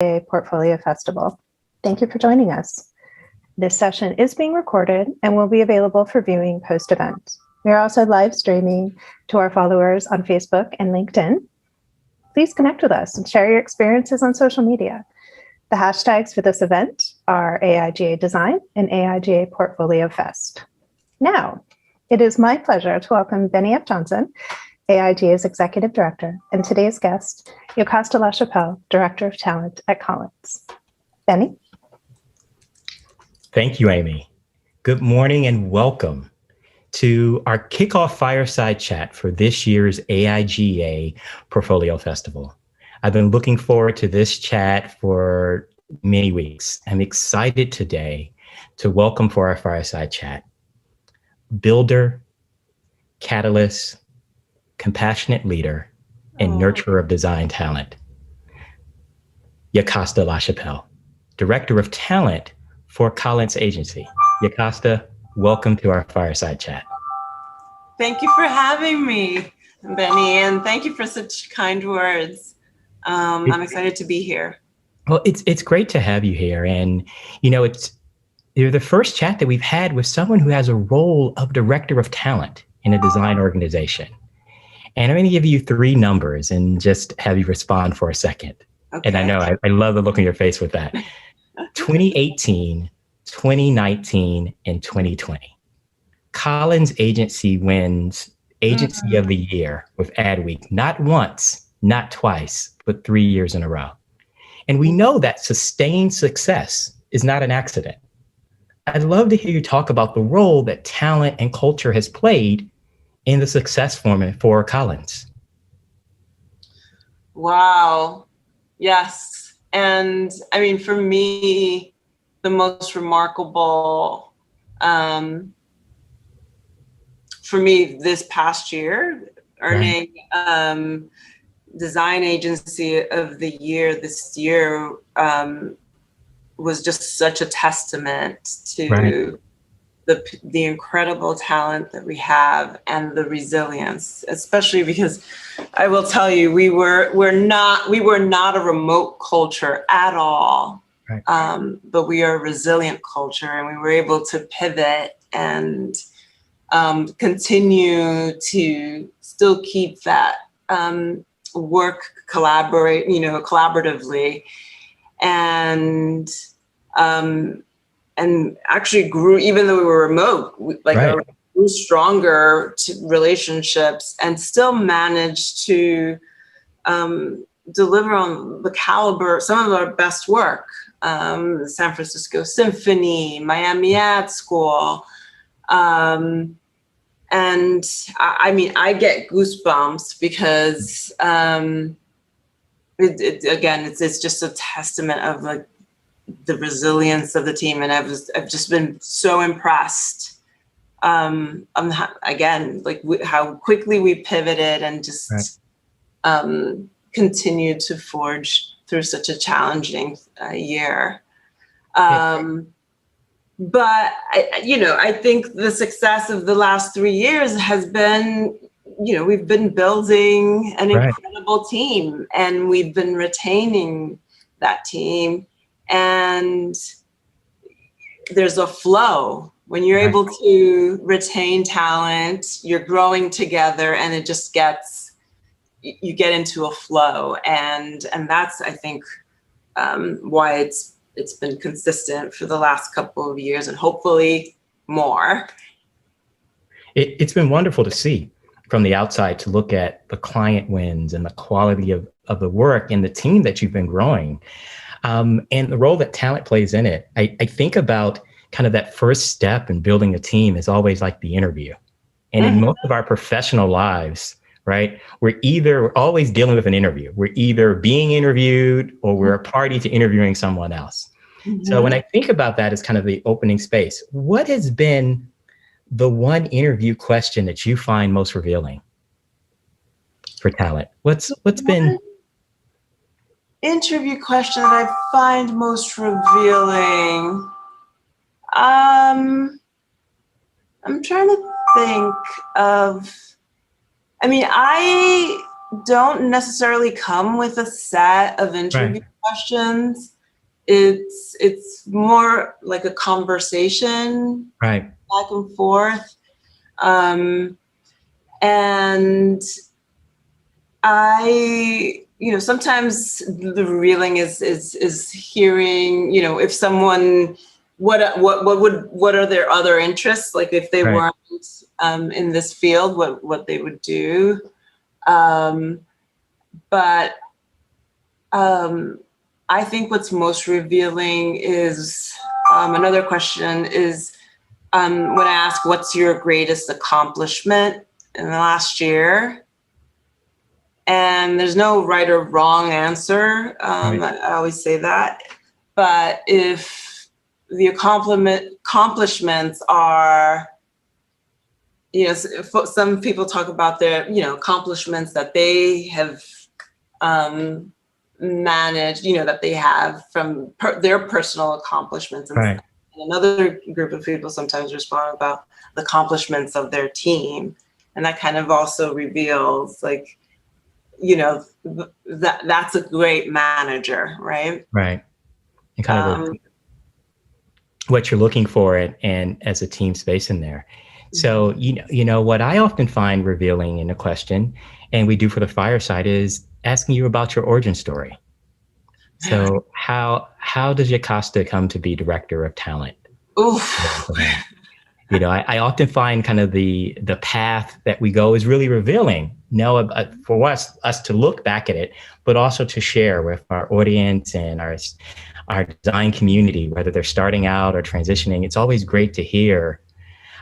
AIGA Portfolio Festival. Thank you for joining us. This session is being recorded and will be available for viewing post-event. We are also live streaming to our followers on Facebook and LinkedIn. Please connect with us and share your experiences on social media. The hashtags for this event are AIGA Design and AIGA Portfolio Fest. Now, it is my pleasure to welcome Bennie F. AIGA's Executive Director, and today's guest, Yocasta Lachapelle, Director of Talent at Collins. Bennie? Thank you, Amy. Good morning and welcome to our kickoff fireside chat for this year's AIGA Portfolio Festival. I've been looking forward to this chat for many weeks. I'm excited today to welcome for our fireside chat builder, catalyst, compassionate leader, and nurturer of design talent, Yocasta Lachapelle, Director of Talent for Collins Agency. Yocasta, welcome to our fireside chat. Thank you for having me, Bennie, and thank you for such kind words. I'm excited to be here. Well, it's great to have you here, and you're the first chat that we've had with someone who has a role of Director of Talent in a design organization. And I'm going to give you 3 numbers and just have you respond for a second. Okay. And I know I love the look on your face with that. 2018, 2019, and 2020. Collins Agency wins Agency of the Year with Adweek, not once, not twice, but 3 years in a row. And we know that sustained success is not an accident. I'd love to hear you talk about the role that talent and culture has played in the success formula for Collins. Wow. Yes. And I mean, for me, the most remarkable, for me this past year, earning Design Agency of the Year this year was just such a testament to the incredible talent that we have and the resilience, especially because I will tell you, we were not a remote culture at all, but we are a resilient culture, and we were able to pivot and continue to still keep that work collaboratively, and actually grew, even though we were remote, grew stronger relationships and still managed to deliver on the caliber, some of our best work. The San Francisco Symphony, Miami Ad School. And I mean, I get goosebumps because it's just a testament of like the resilience of the team, and I've just been so impressed. Again, like how quickly we pivoted and just continued to forge through such a challenging year. But I think the success of the last 3 years has been, we've been building an incredible team, and we've been retaining that team. And there's a flow when you're able to retain talent, you're growing together, and it just you get into a flow. And that's, I think, why it's been consistent for the last couple of years, and hopefully more. It's been wonderful to see from the outside, to look at the client wins and the quality of the work and the team that you've been growing. And the role that talent plays in it. I think about kind of that first step in building a team is always like the interview. And in most of our professional lives, right, we're always dealing with an interview. We're either being interviewed or we're a party to interviewing someone else. So when I think about that as kind of the opening space, what has been the one interview question that you find most revealing for talent? What's been interview question that I find most revealing? I'm trying to think of, I mean, don't necessarily come with a set of interview questions. It's more like a conversation, right, back and forth. And sometimes the revealing is hearing, if someone, what are their other interests? Like if they right, weren't in this field, what they would do. But I think what's most revealing is another question is when I ask, what's your greatest accomplishment in the last year? And there's no right or wrong answer. right. I always say that. But if the accomplishments are, some people talk about their, accomplishments that they have managed, that they have from their personal accomplishments. And Right. another group of people sometimes respond about the accomplishments of their team. And that kind of also reveals, like, that's a great manager, right? Right. And kind of what you're looking for and as a team space in there. So, what I often find revealing in a question, and we do for the fireside, is asking you about your origin story. So how does Yocasta come to be director of talent? Oof. I often find kind of the path that we go is really revealing. For us to look back at it, but also to share with our audience and our design community, whether they're starting out or transitioning. It's always great to hear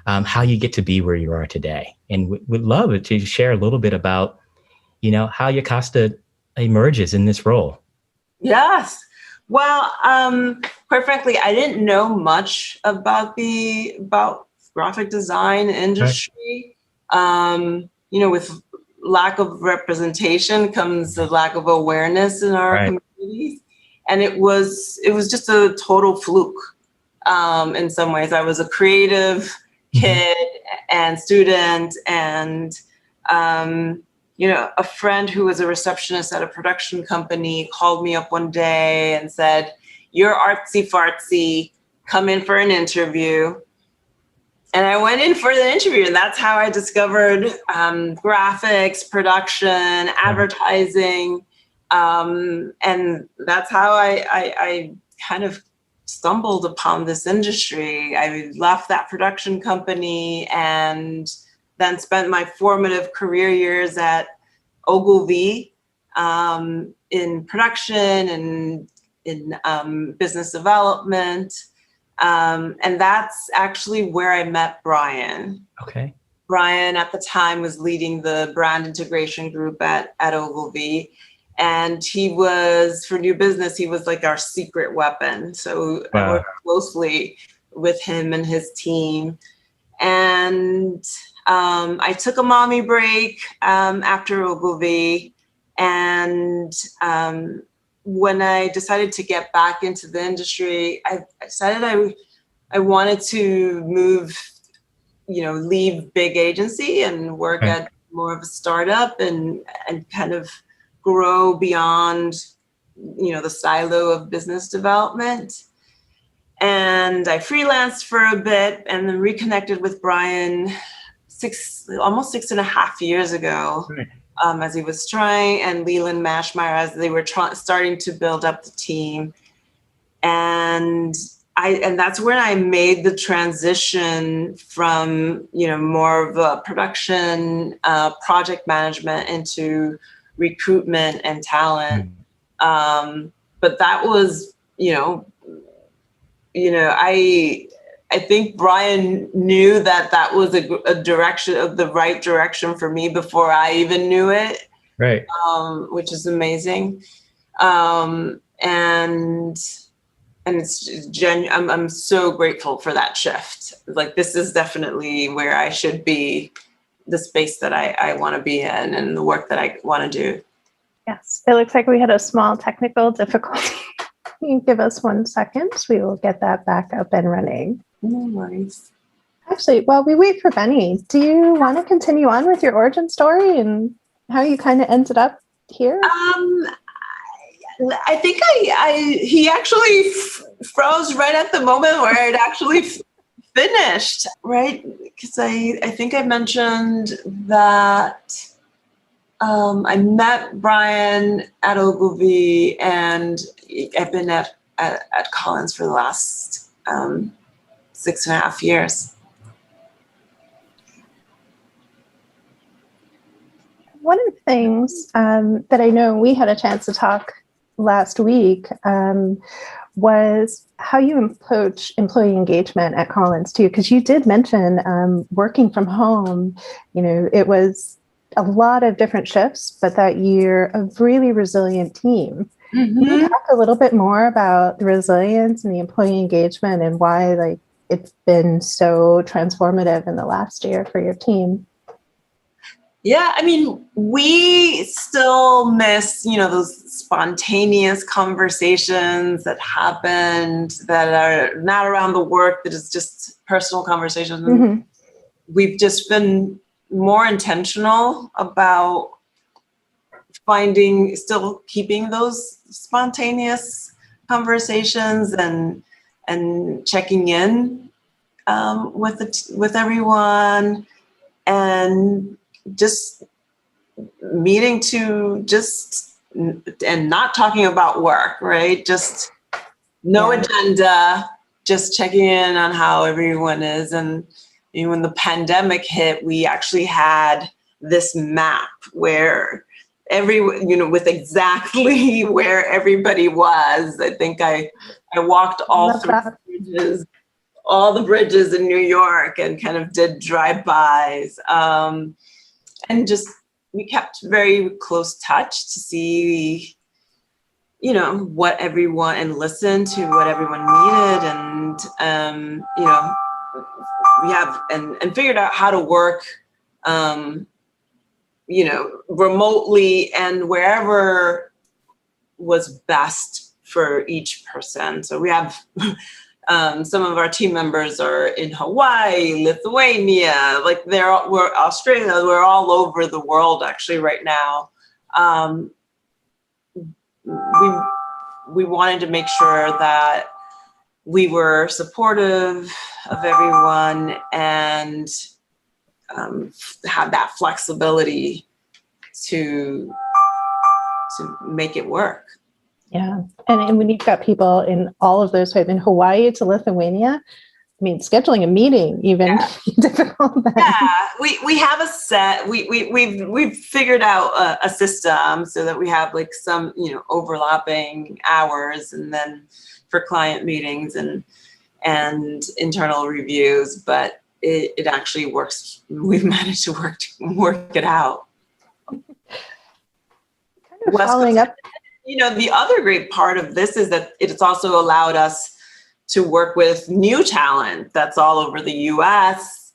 how you get to be where you are today. And we'd love it to share a little bit about, how Yocasta emerges in this role. Yes. Well, quite frankly, I didn't know much about graphic design industry. Right. With lack of representation comes a lack of awareness in our communities. And it was just a total fluke. In some ways, I was a creative kid and student, and a friend who was a receptionist at a production company called me up one day and said, "You're artsy fartsy, come in for an interview." And I went in for the interview, and that's how I discovered graphics, production, advertising. And that's how I kind of stumbled upon this industry. I left that production company and then spent my formative career years at Ogilvy in production and in business development. And that's actually where I met Brian. Okay. Brian at the time was leading the brand integration group at Ogilvy. And he was, for new business, he was like our secret weapon. So I worked closely with him and his team. And I took a mommy break after Ogilvy. And when I decided to get back into the industry, I decided I wanted to move, leave big agency and work at more of a startup and kind of grow beyond, the silo of business development. And I freelanced for a bit and then reconnected with Brian almost 6.5 years ago, as he was trying, and Leland Mashmeyer, as they were starting to build up the team. And that's when I made the transition from, more of a production, project management into recruitment and talent. But that was, I think Brian knew that was a direction of the right direction for me before I even knew it. Right. Which is amazing. And it's I'm so grateful for that shift. Like, this is definitely where I should be, the space that I want to be in and the work that I want to do. Yes, it looks like we had a small technical difficulty. Give us 1 second. We will get that back up and running. No worries. Actually, while we wait for Bennie, do you want to continue on with your origin story and how you kind of ended up here? I think he actually froze right at the moment where I'd actually finished, right? Because I think I mentioned that I met Brian at Ogilvy, and I've been at Collins for the last 6.5 years. One of the things that I know we had a chance to talk last week was how you approach employee engagement at Collins too, because you did mention working from home. It was a lot of different shifts, but that you're a really resilient team. Mm-hmm. Can you talk a little bit more about the resilience and the employee engagement and why it's been so transformative in the last year for your team? Yeah, I mean, we still miss, those spontaneous conversations that happened that are not around the work, that is just personal conversations. Mm-hmm. We've just been more intentional about still keeping those spontaneous conversations and checking in with everyone, and just meeting and not talking about work, right? Just no agenda, just checking in on how everyone is. And when the pandemic hit, we actually had this map where with exactly where everybody was. I think I walked all the bridges in New York and kind of did drive-bys. And just, we kept very close touch to see, what everyone, and listen to what everyone needed. And, we have, and figured out how to work, remotely and wherever was best for each person. So we have some of our team members are in Hawaii, Lithuania, we're Australia, we're all over the world actually right now. We wanted to make sure that we were supportive of everyone and have that flexibility to make it work. Yeah. And when you've got people in all of those, in Hawaii to Lithuania, I mean, scheduling a meeting even difficult. Yeah, we have a set. We've figured out a system so that we have some overlapping hours, and then for client meetings and internal reviews. But it actually works. We've managed to work it out. Kind of following up. The other great part of this is that it's also allowed us to work with new talent that's all over the U.S.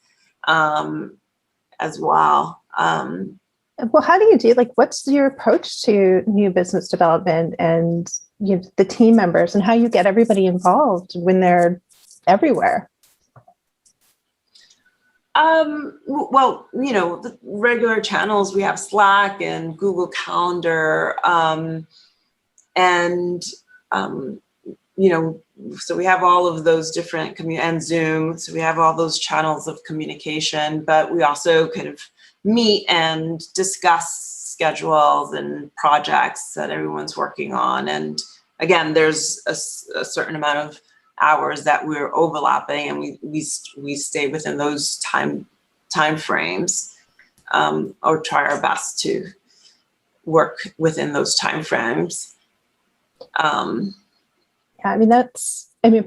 As well. Well, how do you do, what's your approach to new business development and the team members, and how you get everybody involved when they're everywhere? Well, the regular channels, we have Slack and Google Calendar, so we have all of those different and Zoom. So we have all those channels of communication, but we also kind of meet and discuss schedules and projects that everyone's working on. And again, there's a certain amount of hours that we're overlapping, and we stay within those time frames, or try our best to work within those time frames.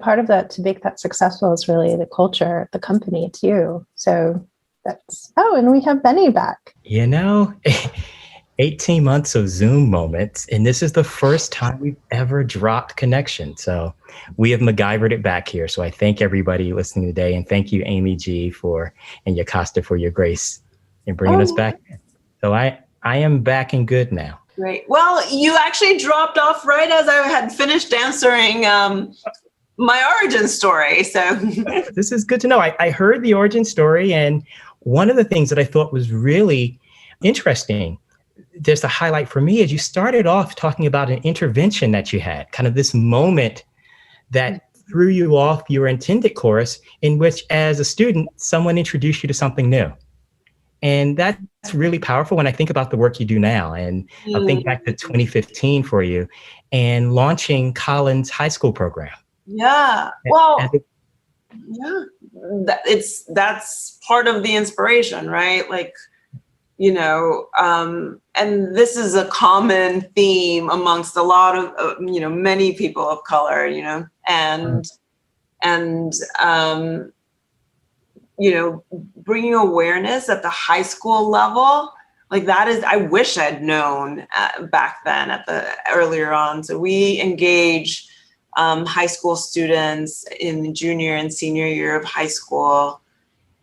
Part of that to make that successful is really the culture of the company too. So and we have Bennie back. 18 months of Zoom moments, and this is the first time we've ever dropped connection. So we have MacGyvered it back here. So I thank everybody listening today, and thank you, Amy G, and Yocasta for your grace in bringing us back. So I am back and good now. Great. Well, you actually dropped off right as I had finished answering my origin story. So this is good to know. I heard the origin story, and one of the things that I thought was really interesting, there's the highlight for me is you started off talking about an intervention that you had, kind of this moment that threw you off your intended course, in which as a student, someone introduced you to something new. And that's really powerful when I think about the work you do now. And I'll think back to 2015 for you and launching Collins High School program. Yeah. Well, yeah, that's part of the inspiration, right? Like, you know, and this is a common theme amongst a lot of, you know, many people of color, you know, and you know, bringing awareness at the high school level, like that is, I wish I'd known back then earlier on. So we engage high school students in the junior and senior year of high school,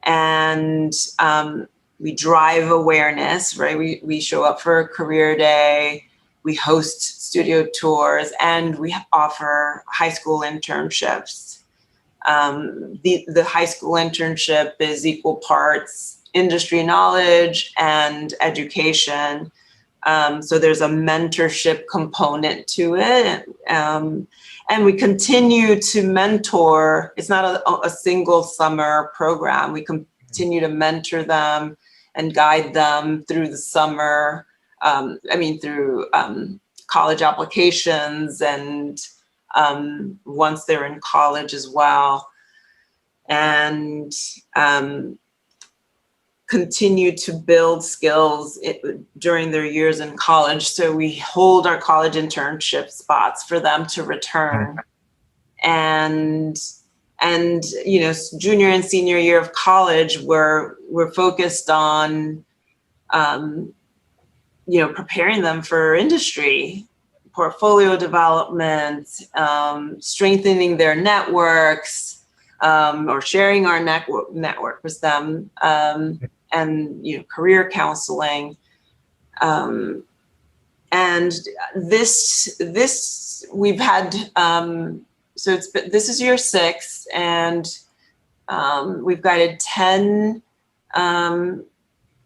and we drive awareness, right? We show up for a career day, we host studio tours, and we offer high school internships. The high school internship is equal parts industry knowledge and education. So there's a mentorship component to it. And we continue to mentor. It's not a single summer program. We continue to mentor them and guide them through the summer. Through college applications and once they're in college as well, and continue to build skills during their years in college. So we hold our college internship spots for them to return. And you know, junior and senior year of college, we're focused on you know, preparing them for industry, portfolio development, strengthening their networks, or sharing our network with them, and you know, career counseling. And this we've had. So this is year 6, and we've guided 10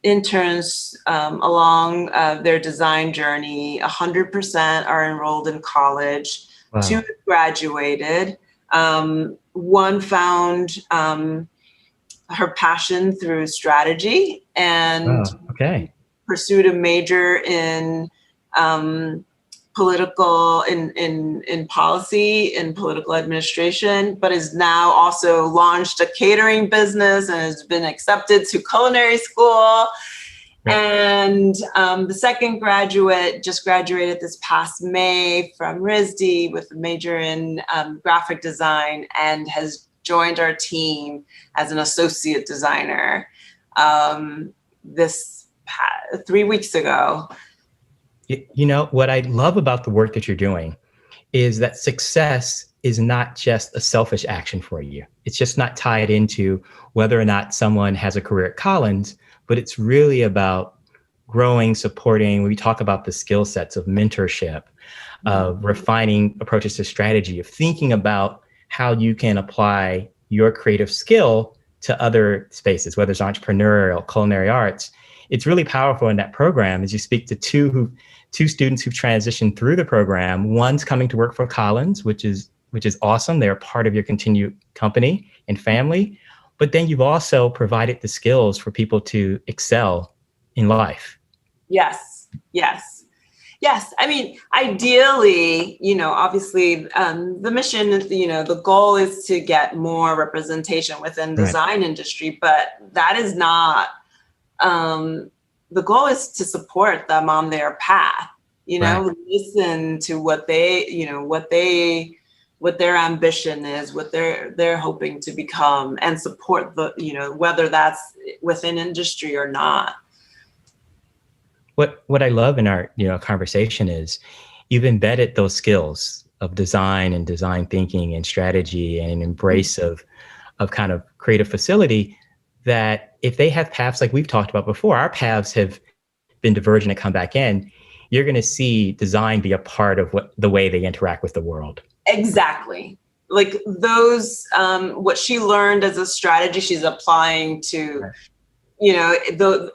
interns along their design journey. 100% are enrolled in college. Wow. 2 graduated. One found her passion through strategy and pursued a major in political in policy, in political administration, but has now also launched a catering business and has been accepted to culinary school. And the second graduate just graduated this past May from RISD with a major in graphic design and has joined our team as an associate designer 3 weeks ago. You know, what I love about the work that you're doing is that success is not just a selfish action for you. It's just not tied into whether or not someone has a career at Collins, but it's really about growing, supporting. When we talk about the skill sets of mentorship, of refining approaches to strategy, of thinking about how you can apply your creative skill to other spaces, whether it's entrepreneurial, culinary arts. It's really powerful in that program as you speak to two students who've transitioned through the program. One's coming to work for Collins, which is awesome. They're a part of your continued company and family. But then you've also provided the skills for people to excel in life. Yes. I mean, ideally, you know, obviously, the mission, you know, the goal is to get more representation within the design industry, but that is not. The goal is to support them on their path, you know, listen to what they, you know, what their ambition is, what they're hoping to become, and support the, you know, whether that's within industry or not. What I love in our, you know, conversation is you've embedded those skills of design and design thinking and strategy and an embrace of kind of creative facility, that if they have paths like we've talked about before, our paths have been divergent and come back in, you're going to see design be a part of the way they interact with the world. Exactly. Like those, what she learned as a strategy, she's applying to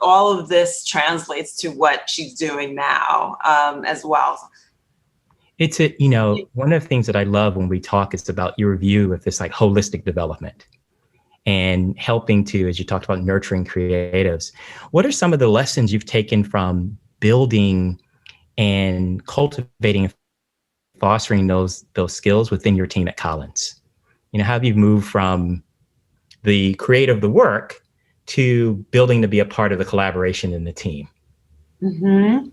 all of this translates to what she's doing now as well. It's one of the things that I love when we talk is about your view of this like holistic development and helping to, as you talked about, nurturing creatives. What are some of the lessons you've taken from building and cultivating and fostering those skills within your team at Collins? How have you moved from the creative of the work to building to be a part of the collaboration in the team? Mm-hmm.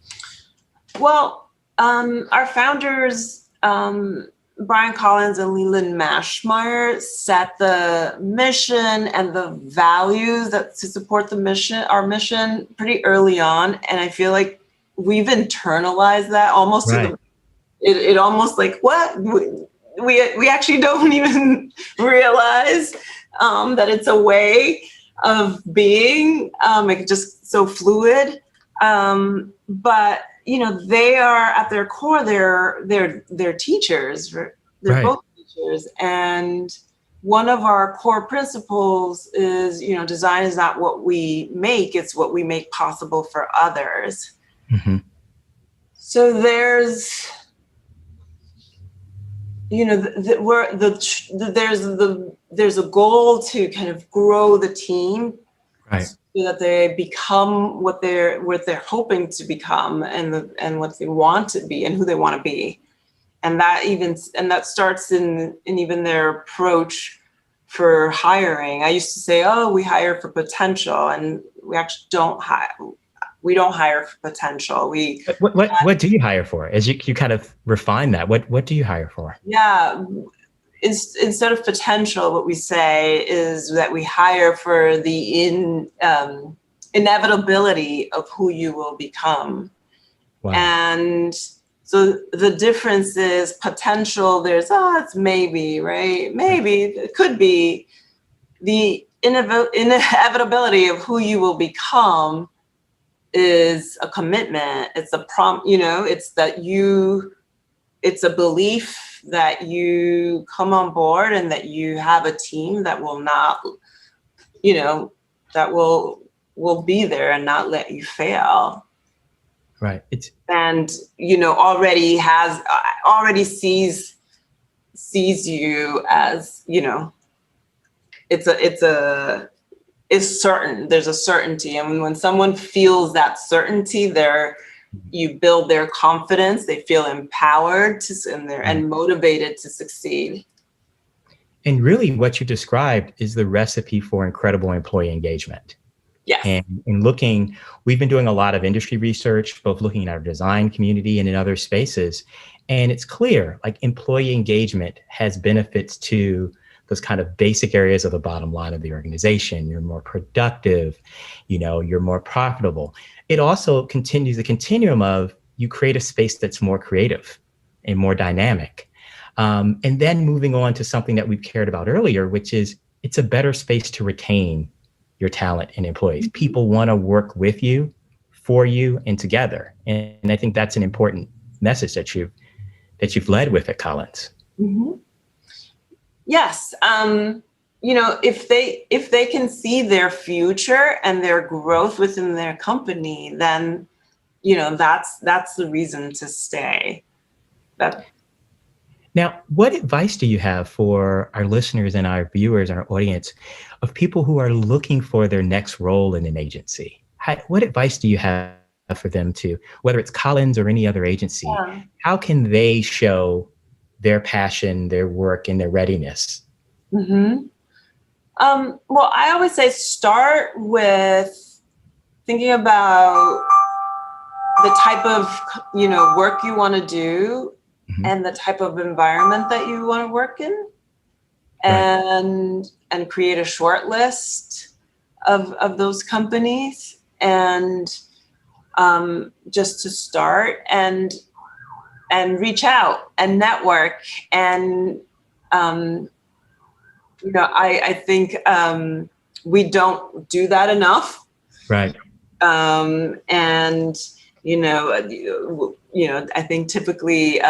Well, our founders, Brian Collins and Leland Mashmeyer, set the mission and the values that to support our mission pretty early on. And I feel like we've internalized that almost right. It almost like, what? We actually don't even realize that it's a way of being, like just so fluid. But they are at their core, they're teachers. They're right. both teachers. And one of our core principles is, design is not what we make, it's what we make possible for others. Mm-hmm. So there's, there's a goal to kind of grow the team, right, so that they become what they're hoping to become, and what they want to be, and who they want to be, and that starts in even their approach for hiring. I used to say, "Oh, we hire for potential," and we actually don't hire. We don't hire for potential. What do you hire for? As you kind of refine that, what do you hire for? Yeah. Instead of potential, what we say is that we hire for the inevitability of who you will become. Wow. And so the difference is potential. There's, it's maybe, right? Maybe it could be. The inevitability of who you will become is a commitment. It's a it's a belief that you come on board and that you have a team that will not, that will be there and not let you fail. Right. Already sees you as, it's certain. There's a certainty. And when someone feels that certainty, you build their confidence. They feel empowered and motivated to succeed. And really what you described is the recipe for incredible employee engagement. Yes. And we've been doing a lot of industry research, both looking at our design community and in other spaces. And it's clear, like, employee engagement has benefits to those kind of basic areas of the bottom line of the organization. You're more productive, you're more profitable. It also continues the continuum of you create a space that's more creative and more dynamic. And then moving on to something that we've cared about earlier, which is it's a better space to retain your talent and employees. Mm-hmm. People want to work with you, for you, and together. And I think that's an important message that you've led with at Collins. Mm-hmm. Yes. If they can see their future and their growth within their company, then, that's the reason to stay. Now, what advice do you have for our listeners and our viewers and our audience of people who are looking for their next role in an agency? What advice do you have for them whether it's Collins or any other agency, how can they show their passion, their work, and their readiness? Mm-hmm. Well, I always say start with thinking about the type of, work you want to do, mm-hmm. and the type of environment that you want to work in, and create a short list of those companies, and just to start and reach out and network. And I think we don't do that enough. Right. I think typically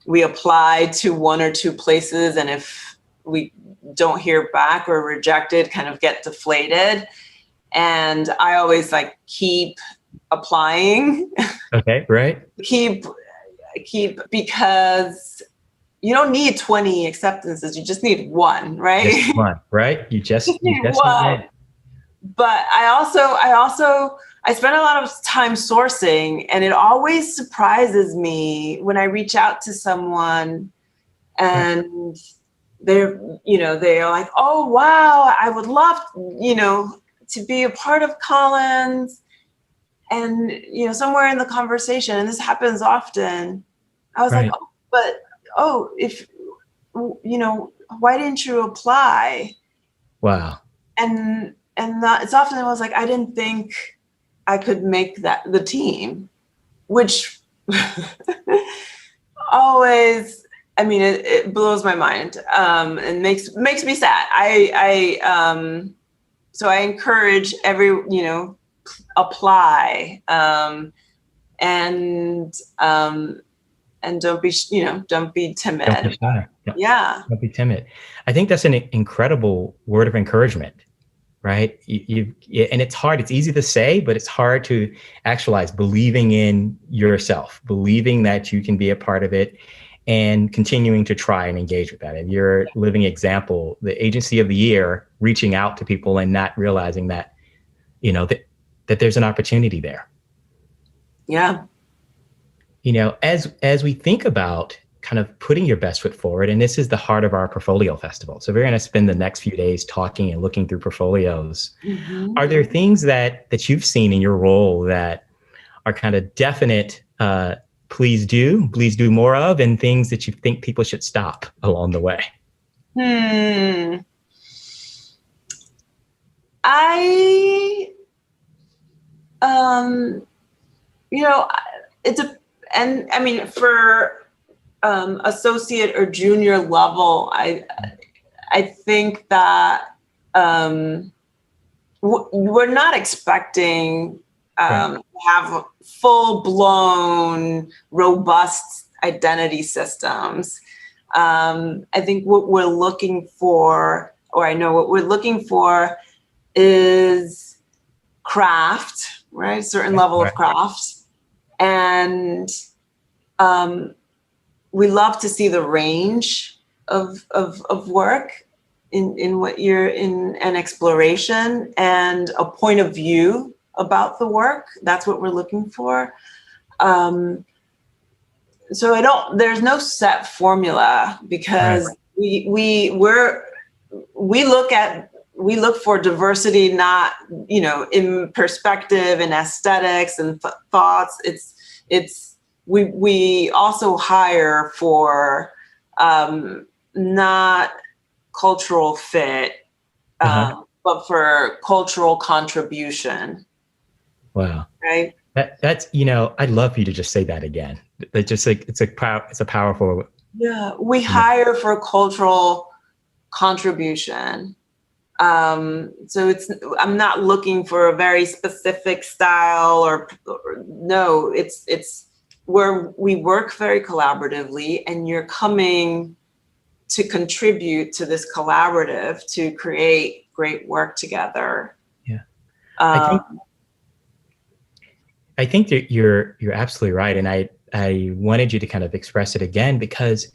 we apply to one or two places, and if we don't hear back or rejected, kind of get deflated. And I always like keep applying. Okay, right. keep because you don't need 20 acceptances. You just need one, right? Just one, right? You just need need one. one. But I spend a lot of time sourcing, and it always surprises me when I reach out to someone and they're like, oh, wow, I would love, to be a part of Collins. And, somewhere in the conversation, and this happens often, I was like, if, why didn't you apply? Wow. And it's often, I was like, I didn't think I could make the team, which always, it blows my mind, and makes me sad. So I encourage apply, and don't be timid. Don't be shy. Yeah. Don't be timid. I think that's an incredible word of encouragement, right? And it's hard. It's easy to say, but it's hard to actualize. Believing in yourself, believing that you can be a part of it, and continuing to try and engage with that. And you're a living example. The agency of the year, reaching out to people and not realizing that, that there's an opportunity there. Yeah. As we think about kind of putting your best foot forward, and this is the heart of our portfolio festival. So we're going to spend the next few days talking and looking through portfolios. Mm-hmm. Are there things that you've seen in your role that are kind of definite, please do more of, and things that you think people should stop along the way? For associate or junior level, I think that we're not expecting to have full-blown, robust identity systems. I think what we're looking for, or I know what we're looking for, is craft, right? Certain level of craft. And we love to see the range of work in what you're in, an exploration and a point of view about the work. That's what we're looking for. So there's no set formula, because we look for diversity, not, in perspective and aesthetics and thoughts. We also hire for not cultural fit, but for cultural contribution. Wow. Right. That's, I'd love for you to just say that again. It's just like, it's a powerful. Yeah. We hire for cultural contribution. So I'm not looking for a very specific style no, it's where we work very collaboratively, and you're coming to contribute to this collaborative to create great work together. Yeah. I think that you're absolutely right. And I wanted you to kind of express it again, because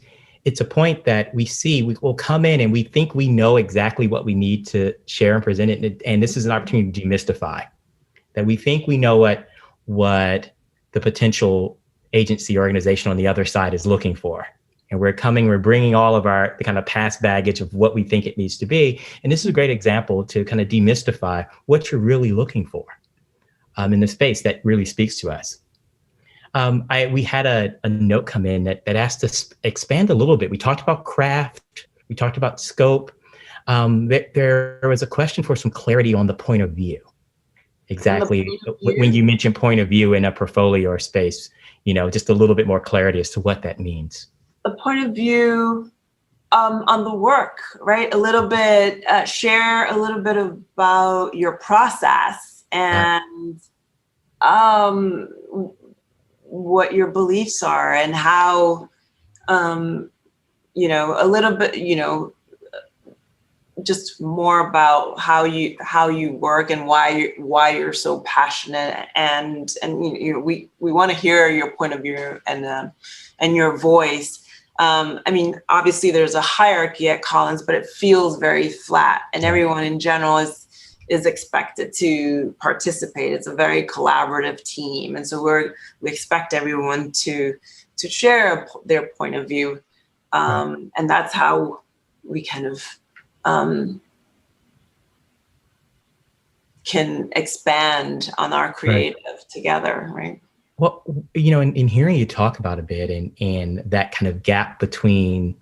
it's a point that we see. We will come in and we think we know exactly what we need to share and present it. And this is an opportunity to demystify that. We think we know what the potential agency organization on the other side is looking for. And we're bringing all of the kind of past baggage of what we think it needs to be. And this is a great example to kind of demystify what you're really looking for in the space that really speaks to us. We had a note come in that asked us to expand a little bit. We talked about craft, we talked about scope. There was a question for some clarity on the point of view. Exactly. When you mention point of view in a portfolio or space, just a little bit more clarity as to what that means. The point of view on the work, right? A little bit, share a little bit about your process and what your beliefs are, and how, a little bit, just more about how you work and why you're so passionate, and we want to hear your point of view and your voice. I mean, obviously there's a hierarchy at Collins, but it feels very flat, and everyone in general is expected to participate. It's a very collaborative team, and so we expect everyone to share their point of view, and that's how we kind of can expand on our creative together, right? Well, in hearing you talk about a bit and that kind of gap between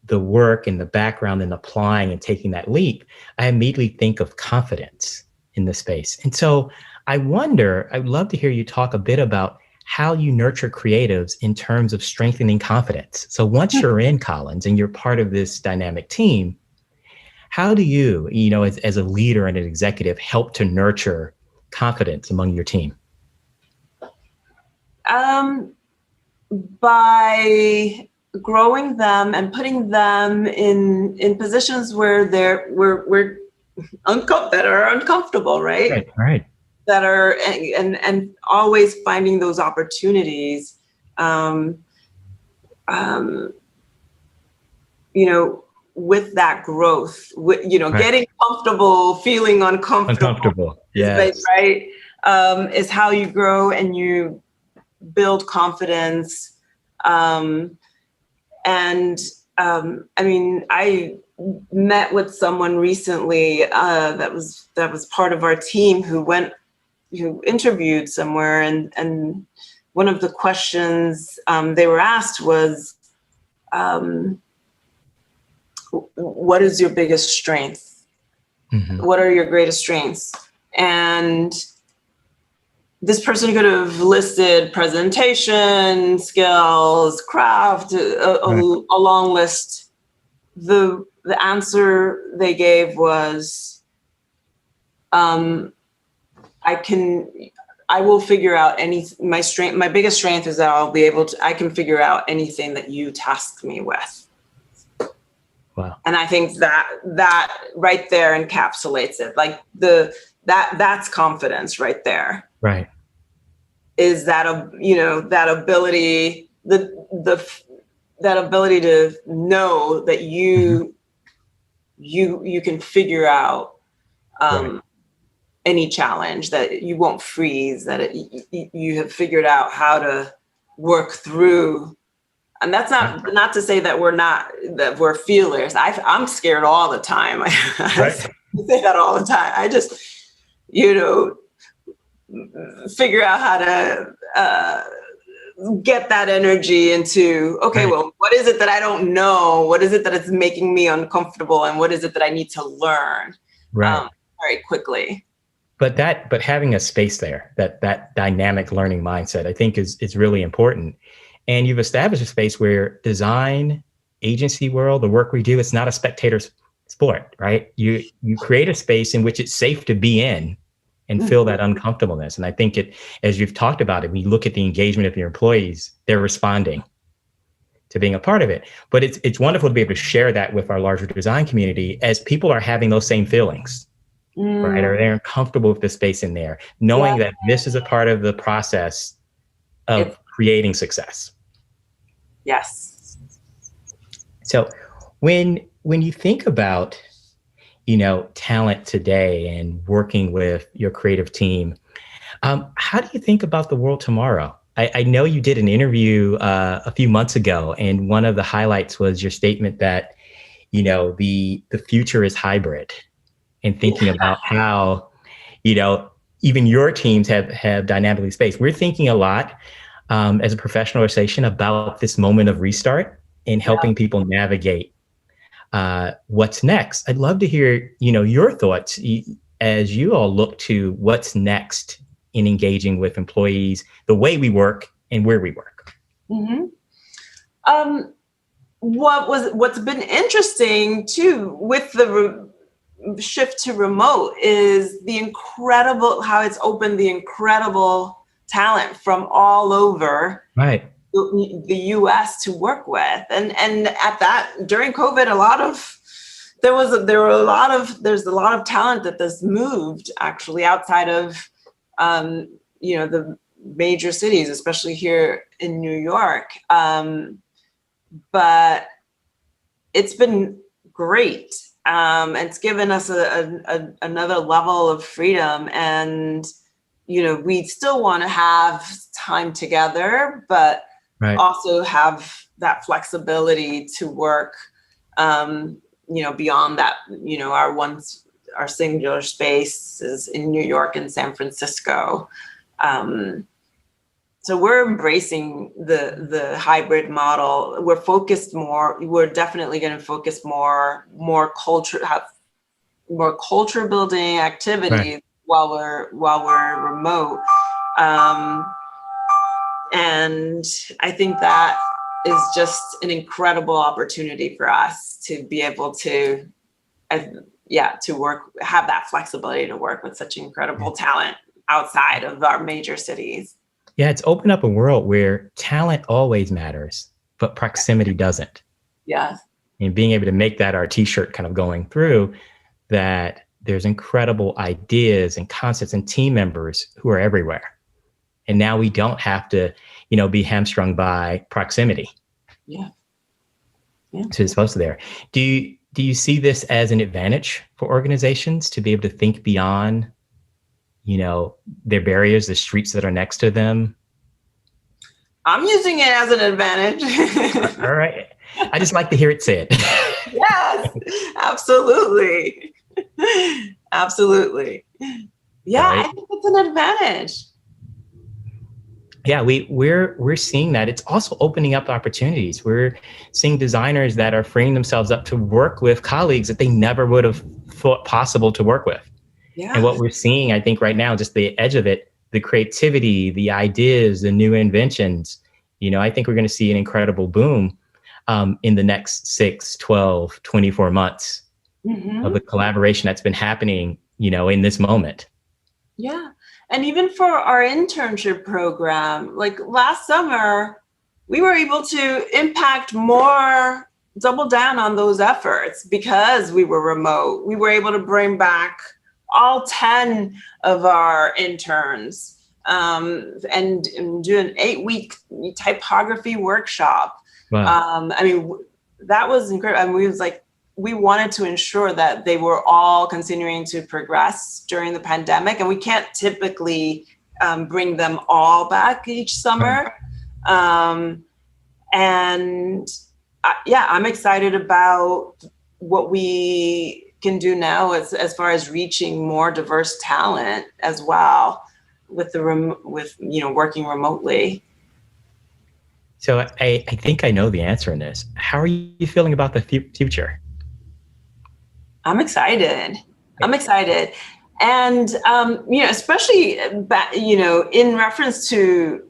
the work and the background and applying and taking that leap, I immediately think of confidence in the space. And so I'd love to hear you talk a bit about how you nurture creatives in terms of strengthening confidence. So once you're in Collins and you're part of this dynamic team, how do you, as a leader and an executive, help to nurture confidence among your team? By growing them and putting them in positions where that are uncomfortable, right? Right. That are and always finding those opportunities. With that growth, getting comfortable, feeling uncomfortable. Yes. Right. Is how you grow and you build confidence. I met with someone recently that was part of our team who interviewed somewhere, and one of the questions they were asked was, what is your biggest strength? Mm-hmm. What are your greatest strengths? And this person could have listed presentation skills, craft, a long list. The answer they gave was, I will figure out my biggest strength is that I can figure out anything that you task me with. Wow. And I think that right there encapsulates it. Like that's confidence right there. Right. Is that that ability, that ability to know that you can figure out any challenge, that you won't freeze, that you have figured out how to work through. And that's not to say that we're feelers. I'm scared all the time. I say that all the time. I just, figure out how to get that energy into, well, what is it that I don't know? What is it that is making me uncomfortable? And what is it that I need to learn very quickly? But having a space there, that dynamic learning mindset, I think is really important. And you've established a space where design, agency world, the work we do, it's not a spectator sport, right? You create a space in which it's safe to be in and feel that uncomfortableness. And I think as you've talked about it, when you look at the engagement of your employees, they're responding to being a part of it. But it's wonderful to be able to share that with our larger design community as people are having those same feelings, right? Or they're uncomfortable with the space in there, knowing that this is a part of the process of creating success. Yes. So when you think about, talent today and working with your creative team, how do you think about the world tomorrow? I know you did an interview a few months ago, and one of the highlights was your statement that, the future is hybrid, and thinking about how, even your teams have dynamically spaced. We're thinking a lot as a professional organization about this moment of restart and helping people navigate what's next. I'd love to hear, your thoughts as you all look to what's next in engaging with employees, the way we work and where we work. Mm-hmm. What's been interesting too with the shift to remote is how it's opened the incredible talent from all over the U.S. to work with, and at that during COVID, a lot of there's a lot of talent that has moved actually outside of, the major cities, especially here in New York. But it's been great. It's given us another level of freedom, and we still want to have time together, but also have that flexibility to work, beyond that. Our singular spaces in New York and San Francisco. So we're embracing the hybrid model. We're focused more. We're definitely going to focus more culture, have more culture building activities while we're remote. And I think that is just an incredible opportunity for us to be able to, to work, have that flexibility to work with such incredible talent outside of our major cities. Yeah, it's opened up a world where talent always matters, but proximity doesn't. Yes. And being able to make that our t-shirt kind of going through, that there's incredible ideas and concepts and team members who are everywhere. And now we don't have to, be hamstrung by proximity. Yeah. So it's supposed to there. Do you see this as an advantage for organizations to be able to think beyond their barriers, the streets that are next to them? I'm using it as an advantage. All right. I just like to hear it said. Yes, absolutely. Absolutely. Yeah, right. I think it's an advantage. Yeah, we're seeing that. It's also opening up opportunities. We're seeing designers that are freeing themselves up to work with colleagues that they never would have thought possible to work with. Yeah. And what we're seeing, I think right now, just the edge of it, the creativity, the ideas, the new inventions, I think we're going to see an incredible boom in the next 6, 12, 24 months of the collaboration that's been happening, in this moment. Yeah. And even for our internship program, like last summer, we were able to impact more, double down on those efforts because we were remote. We were able to bring back all 10 of our interns and do an 8-week typography workshop. Wow. That was incredible. We wanted to ensure that they were all continuing to progress during the pandemic, and we can't typically bring them all back each summer. I'm excited about what we can do now as far as reaching more diverse talent as well with working remotely. So I think I know the answer in this. How are you feeling about the future? I'm excited. And, especially, in reference to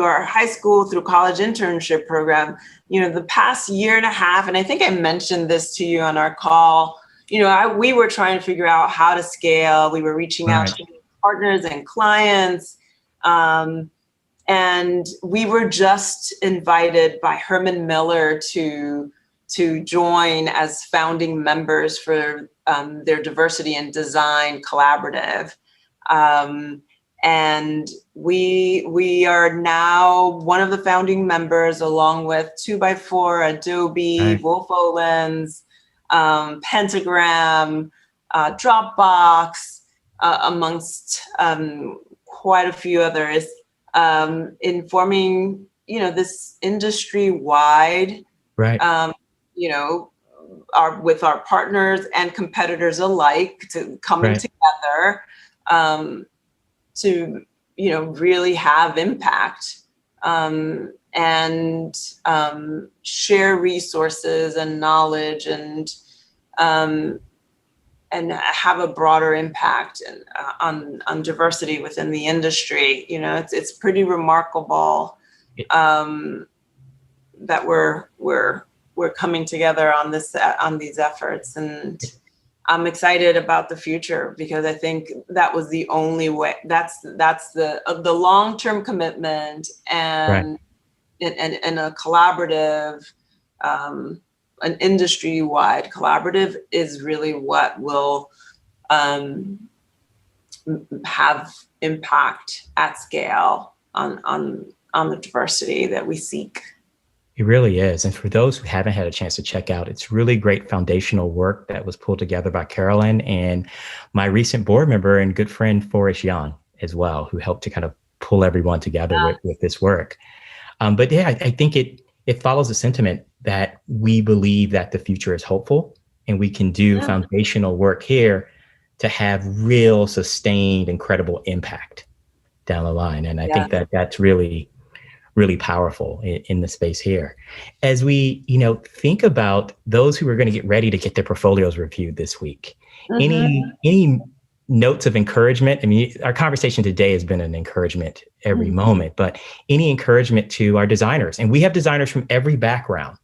our high school through college internship program, the past year and a half, and I think I mentioned this to you on our call, we were trying to figure out how to scale. We were reaching out to partners and clients. And we were just invited by Herman Miller to join as founding members for their diversity and design collaborative. And we are now one of the founding members, along with 2x4, Adobe, Wolf Olens, Pentagram, Dropbox, amongst quite a few others, in forming, this industry-wide, with our partners and competitors alike, to coming together to really have impact and share resources and knowledge and have a broader impact on diversity within the industry. It's pretty remarkable that we're coming together on these efforts, and I'm excited about the future because I think that was the only way. That's the long-term commitment and a collaborative an industry-wide collaborative is really what will have impact at scale on the diversity that we seek. It really is. And for those who haven't had a chance to check out, it's really great foundational work that was pulled together by Carolyn and my recent board member and good friend, Forrest Yan, as well, who helped to kind of pull everyone together with this work. But yeah, I think it follows the sentiment that we believe that the future is hopeful and we can do foundational work here to have real, sustained, incredible impact down the line. And I think that that's really powerful in the space here. As we, think about those who are going to get ready to get their portfolios reviewed this week, any notes of encouragement? I mean, our conversation today has been an encouragement every moment, but any encouragement to our designers? And we have designers from every background.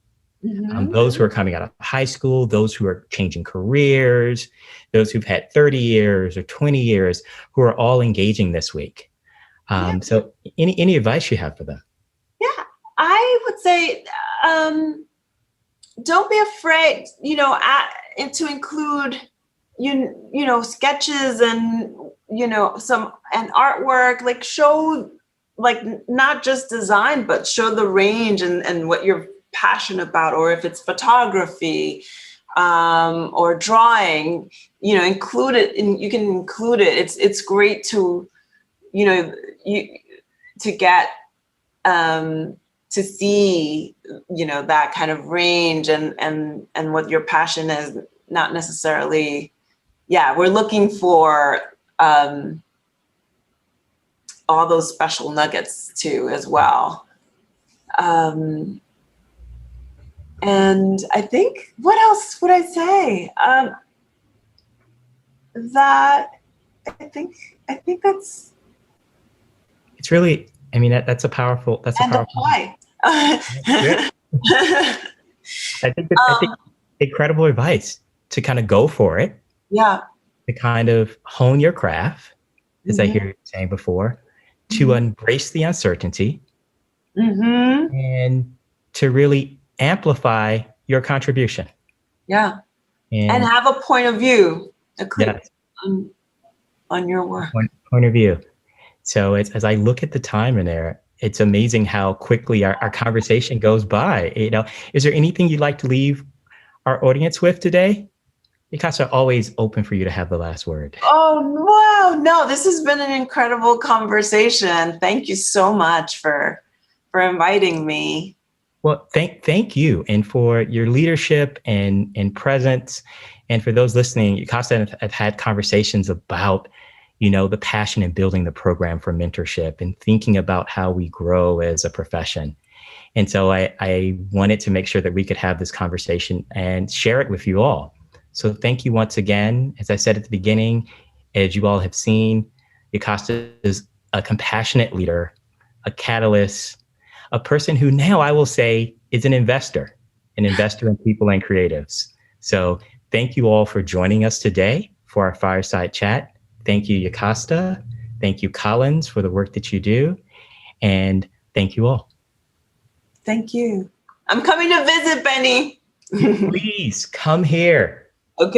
Those who are coming out of high school, those who are changing careers, those who've had 30 years or 20 years, who are all engaging this week. So any advice you have for them? Yeah, I would say, don't be afraid, to include, sketches and, and artwork, like show, like not just design, but show the range and what you're passionate about, or if it's photography, or drawing, include it, and you can include it. It's great to, to get, to see, that kind of range and what your passion is, not necessarily, we're looking for, all those special nuggets too, as well. And I think, what else would I say? That I think that's. It's really, I mean, that's a powerful. Apply. I think incredible advice to kind of go for it. Yeah. To kind of hone your craft, as I hear you saying before, to embrace the uncertainty, and to really amplify your contribution. Yeah. And have a point of view, on your work. Point of view. So as I look at the time in there, it's amazing how quickly our conversation goes by. Is there anything you'd like to leave our audience with today? Yocasta, always open for you to have the last word. Oh, wow. No, this has been an incredible conversation. Thank you so much for inviting me. Well, thank you. And for your leadership and presence. And for those listening, Yocasta and I've had conversations about, the passion in building the program for mentorship and thinking about how we grow as a profession. And so I wanted to make sure that we could have this conversation and share it with you all. So thank you once again. As I said at the beginning, as you all have seen, Yocasta is a compassionate leader, a catalyst, a person who now I will say is an investor in people and creatives. So thank you all for joining us today for our Fireside Chat. Thank you, Yocasta. Thank you, Collins, for the work that you do. And thank you all. Thank you. I'm coming to visit, Bennie. Please come here.